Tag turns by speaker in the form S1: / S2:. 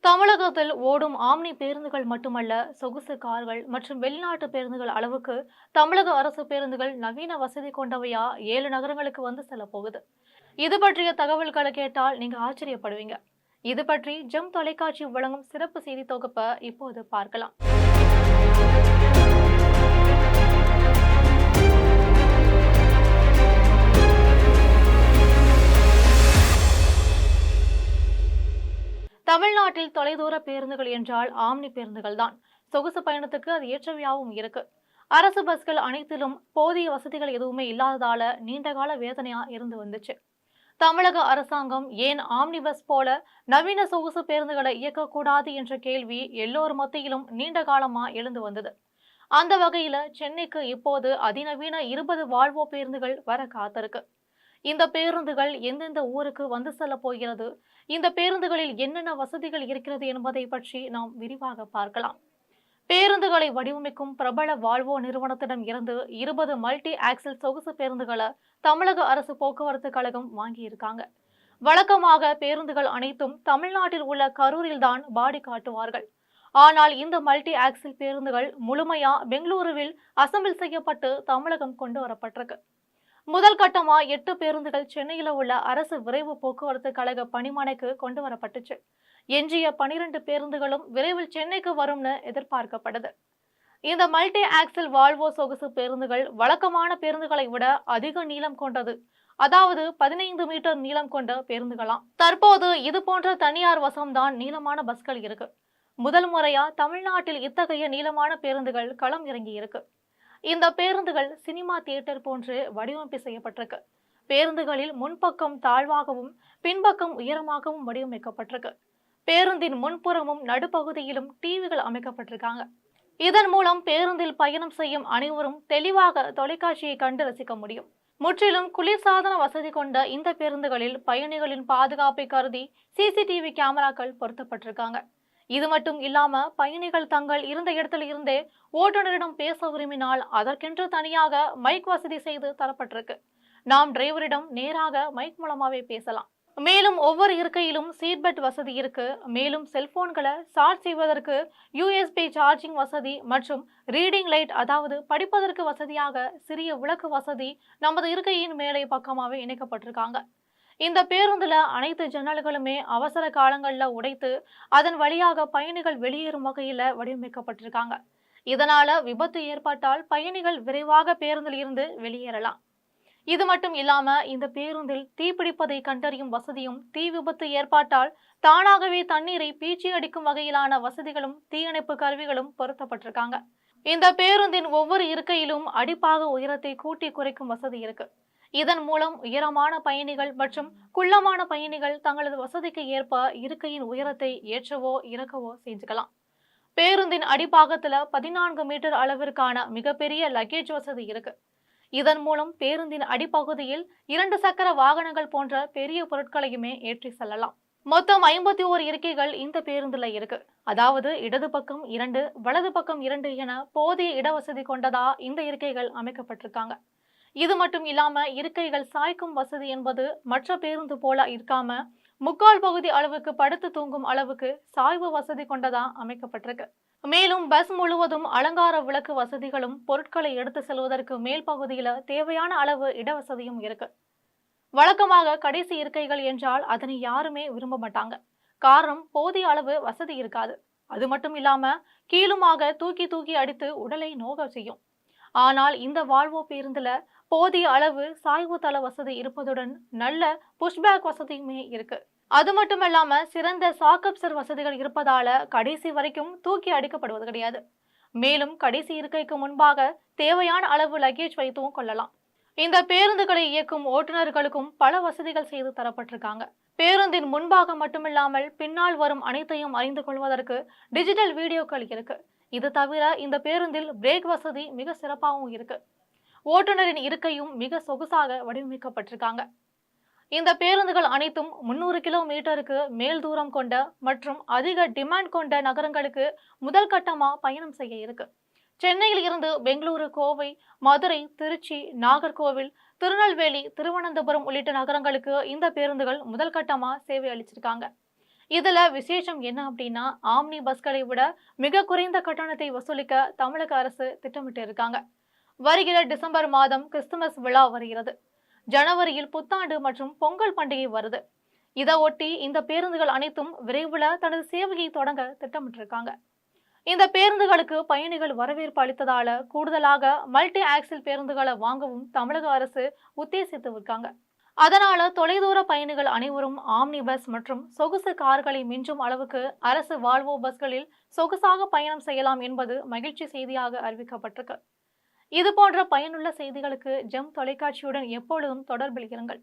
S1: தமிழகத்தில் ஓடும் ஆம்னி பேருந்துகள் மட்டுமல்ல, சொகுசு கார்கள் மற்றும் வெளிநாட்டு பேருந்துகள் அளவுக்கு தமிழக அரசு பேருந்துகள் நவீன வசதி கொண்டவையா 7 நகரங்களுக்கு வந்து செல்ல போகுது. இது பற்றிய தகவல்களை கேட்டால் நீங்க ஆச்சரியப்படுவீங்க. இது பற்றி ஜெம் தொலைக்காட்சி வழங்கும் சிறப்பு செய்தி தொகுப்பை இப்போது பார்க்கலாம். தமிழ்நாட்டில் தொலைதூர பேருந்துகள் என்றால் ஆம்னி பேருந்துகள் தான். சொகுசு பயணத்துக்கு அது ஏற்றவையாகவும் இருக்கு. அரசு பஸ்கள் அனைத்திலும் போதிய வசதிகள் எதுவுமே இல்லாததால நீண்டகால வேதனையா இருந்து வந்துச்சு. தமிழக அரசாங்கம் ஏன் ஆம்னி பஸ் போல நவீன சொகுசு பேருந்துகளை இயக்கக்கூடாது என்ற கேள்வி எல்லோர் மத்தியிலும் நீண்ட காலமா எழுந்து வந்தது. அந்த வகையில சென்னைக்கு இப்போது அதிநவீன 20 வால்வோ பேருந்துகள் வர காத்திருக்கு. இந்த பேருந்துகள் எந்தெந்த ஊருக்கு வந்து செல்ல போகிறது, இந்த பேருந்துகளில் என்னென்ன வசதிகள் இருக்கிறது என்பதை பற்றி நாம் விரிவாக பார்க்கலாம். பேருந்துகளை வடிவமைக்கும் பிரபல வால்வோ நிறுவனத்திடம் இருந்து 20 மல்டி ஆக்சில் சொகுசு பேருந்துகளை தமிழக அரசு போக்குவரத்து கழகம் வாங்கியிருக்காங்க. வழக்கமாக பேருந்துகள் அனைத்தும் தமிழ்நாட்டில் உள்ள கரூரில் தான் பாடி காட்டுவார்கள். ஆனால் இந்த மல்டி ஆக்சில் பேருந்துகள் முழுமையா பெங்களூருவில் அசம்பிள் செய்யப்பட்டு தமிழகம் கொண்டு வரப்பட்டிருக்கு. முதல் கட்டமா 8 பேருந்துகள் சென்னையில உள்ள அரசு விரைவு போக்குவரத்து கழக பணிமனைக்கு கொண்டு வரப்பட்டுச்சு. எஞ்சிய 12 பேருந்துகளும் விரைவில் சென்னைக்கு வரும்னு எதிர்பார்க்கப்படுது. இந்த மல்டி ஆக்சில் வால்வோ சொகுசு பேருந்துகள் வழக்கமான பேருந்துகளை விட அதிக நீளம் கொண்டது. அதாவது 15 மீட்டர் நீளம் கொண்ட பேருந்துகளாம். தற்போது இது போன்ற தனியார் வசம்தான் நீளமான பஸ்கள் இருக்கு. முதல் முறையா தமிழ்நாட்டில் இத்தகைய நீளமான பேருந்துகள் களம் இறங்கி இருக்கு. இந்த பேருந்துகள் சினிமா தியேட்டர் போன்று வடிவமைப்பு செய்யப்பட்டிருக்கு. பேருந்துகளில் முன்பக்கம் தாழ்வாகவும் பின்பக்கம் உயரமாகவும் வடிவமைக்கப்பட்டிருக்கு. பேருந்தின் முன்புறமும் நடுப்பகுதியிலும் டிவிகள் அமைக்கப்பட்டிருக்காங்க. இதன் மூலம் பேருந்தில் பயணம் செய்யும் அனைவரும் தெளிவாக தொலைக்காட்சியை கண்டு ரசிக்க முடியும். முற்றிலும் குளிர்சாதன வசதி கொண்ட இந்த பேருந்துகளில் பயணிகளின் பாதுகாப்பை கருதி சிசிடிவி கேமராக்கள் பொருத்தப்பட்டிருக்காங்க. இது மட்டும் இல்லாம பயணிகள் தங்கள் இருந்த இடத்துல இருந்தே ஓட்டுநரிடம் பேச விரும்பினால் அதற்கென்று தனியாக மைக் வசதி செய்து தரப்பட்டிருக்கு. நாம் டிரைவரிடம் நேராக மைக் மூலமாவே பேசலாம். மேலும் ஒவ்வொரு இருக்கையிலும் சீட் பெல்ட் வசதி இருக்கு. மேலும் செல்போன்களை சார்ஜ் செய்வதற்கு யூஎஸ்பி சார்ஜிங் வசதி மற்றும் ரீடிங் லைட், அதாவது படிப்பதற்கு வசதியாக சிறிய விளக்கு வசதி நமது இருக்கையின் மேலே பக்கமாவே இணைக்கப்பட்டிருக்காங்க. இந்த பேருந்துல அனைத்து ஜன்னல்களுமே அவசர காலங்கள்ல உடைத்து அதன் வழியாக பயணிகள் வெளியேறும் வகையில வடிவமைக்கப்பட்டிருக்காங்க. இதனால விபத்து ஏற்பட்டால் பயணிகள் விரைவாக பேருந்தில் இருந்து வெளியேறலாம். இது மட்டும் இல்லாம இந்த பேருந்தில் தீப்பிடிப்பதை கண்டறியும் வசதியும், தீ விபத்து ஏற்பட்டால் தானாகவே தண்ணீரை பீச்சி அடிக்கும் வகையிலான வசதிகளும் தீயணைப்பு கருவிகளும் பொருத்தப்பட்டிருக்காங்க. இந்த பேருந்தின் ஒவ்வொரு இருக்கையிலும் அடிப்பாக உயரத்தை கூட்டி குறைக்கும் வசதி இருக்கு. இதன் மூலம் உயரமான பயணிகள் மற்றும் குள்ளமான பயணிகள் தங்களது வசதிக்கு ஏற்ப இருக்கையின் உயரத்தை ஏற்றவோ இறக்கவோ செஞ்சுக்கலாம். பேருந்தின் அடிப்பாகத்துல 14 மீட்டர் அளவிற்கான மிகப்பெரிய லக்கேஜ் வசதி இருக்கு. இதன் மூலம் பேருந்தின் அடிப்பகுதியில் 2 சக்கர வாகனங்கள் போன்ற பெரிய பொருட்களையுமே ஏற்றி செல்லலாம். மொத்தம் 51 இருக்கைகள் இந்த பேருந்துல இருக்கு. அதாவது இடது பக்கம் 2, வலது பக்கம் 2 என போதிய இடவசதி கொண்டதா இந்த இருக்கைகள் அமைக்கப்பட்டிருக்காங்க. இது மட்டும் இல்லாம இருக்கைகள் சாய்க்கும் வசதி என்பது மற்ற பேருந்து போல இருக்காம முக்கால் பகுதி அளவுக்கு படுத்து தூங்கும் அளவுக்கு சாய்வு வசதி கொண்டதா அமைக்கப்பட்டிருக்கு. மேலும் பஸ் முழுவதும் அலங்கார விளக்கு வசதிகளும் பொருட்களை எடுத்து செல்வதற்கு மேல் பகுதியில தேவையான அளவு இடவசதியும் இருக்கு. வழக்கமாக கடைசி இருக்கைகள் என்றால் அதனை யாருமே விரும்ப மாட்டாங்க. காரணம், போதிய அளவு வசதி இருக்காது. அது மட்டும் இல்லாம கீழுமாக தூக்கி தூக்கி அடித்து உடலை நோக செய்யும். ஆனால் இந்த வால்வோ பேருந்துல போதிய அளவு சாய்வு தள வசதி இருப்பதுடன் நல்ல புஷ்பேக் வசதியுமே இருக்கு. அது மட்டுமல்லாம சிறந்த சாக்கப்சர் வசதிகள் இருப்பதால கடைசி வரைக்கும் தூக்கி அடிக்கப்படுவது கிடையாது. மேலும் கடைசி இருக்கைக்கு முன்பாக தேவையான அளவு லக்கேஜ் வைத்தும் கொள்ளலாம். இந்த பேருந்துகளை இயக்கும் ஓட்டுநர்களுக்கும் பல வசதிகள் செய்து தரப்பட்டிருக்காங்க. பேருந்தின் முன்பாக மட்டுமில்லாமல் பின்னால் வரும் அனைத்தையும் அறிந்து கொள்வதற்கு டிஜிட்டல் வீடியோக்கள் இருக்கு. இது தவிர இந்த பேருந்தில் பிரேக் வசதி மிக சிறப்பாகவும் இருக்கு. ஓட்டுநரின் இருக்கையும் மிக சொகுசாக வடிவமைக்கப்பட்டிருக்காங்க. இந்த பேருந்துகள் அனைத்தும் 300 கிலோமீட்டருக்கு மேல் தூரம் கொண்ட மற்றும் அதிக டிமாண்ட் கொண்ட நகரங்களுக்கு முதல் கட்டமா பயணம் செய்ய இருக்கு. சென்னையில் இருந்து பெங்களூரு, கோவை, மதுரை, திருச்சி, நாகர்கோவில், திருநெல்வேலி, திருவனந்தபுரம் உள்ளிட்ட நகரங்களுக்கு இந்த பேருந்துகள் முதல் கட்டமா சேவை அளிச்சிருக்காங்க. இதுல விசேஷம் என்ன அப்படின்னா, ஆம்னி பஸ்களை விட மிக குறைந்த கட்டணத்தை வசூலிக்க தமிழக அரசு திட்டமிட்டு இருக்காங்க. வருகிற டிசம்பர் மாதம் கிறிஸ்துமஸ் விழா வருகிறது. ஜனவரியில் புத்தாண்டு மற்றும் பொங்கல் பண்டிகை வருது. இதை ஒட்டி இந்த பேருந்துகள் அனைத்தும் விரைவில் தனது சேவையை தொடங்க திட்டமிட்டிருக்காங்க. இந்த பேருந்துகளுக்கு பயணிகள் வரவேற்பு அளித்ததால கூடுதலாக மல்டி ஆக்சில் பேருந்துகளை வாங்கவும் தமிழக அரசு உத்தேசித்து இருக்காங்க. அதனால தொலைதூர பயணிகள் அனைவரும் ஆம்னி பஸ் மற்றும் சொகுசு கார்களை மிஞ்சும் அளவுக்கு அரசு வால்வோ பஸ்களில் சொகுசாக பயணம் செய்யலாம் என்பது மகிழ்ச்சி செய்தியாக அறிவிக்கப்பட்டிருக்கு. இது போன்ற பயனுள்ள செய்திகளுக்கு ஜெம் தொலைக்காட்சியுடன் எப்பொழுதும் தொடர்பில் இருங்கள்.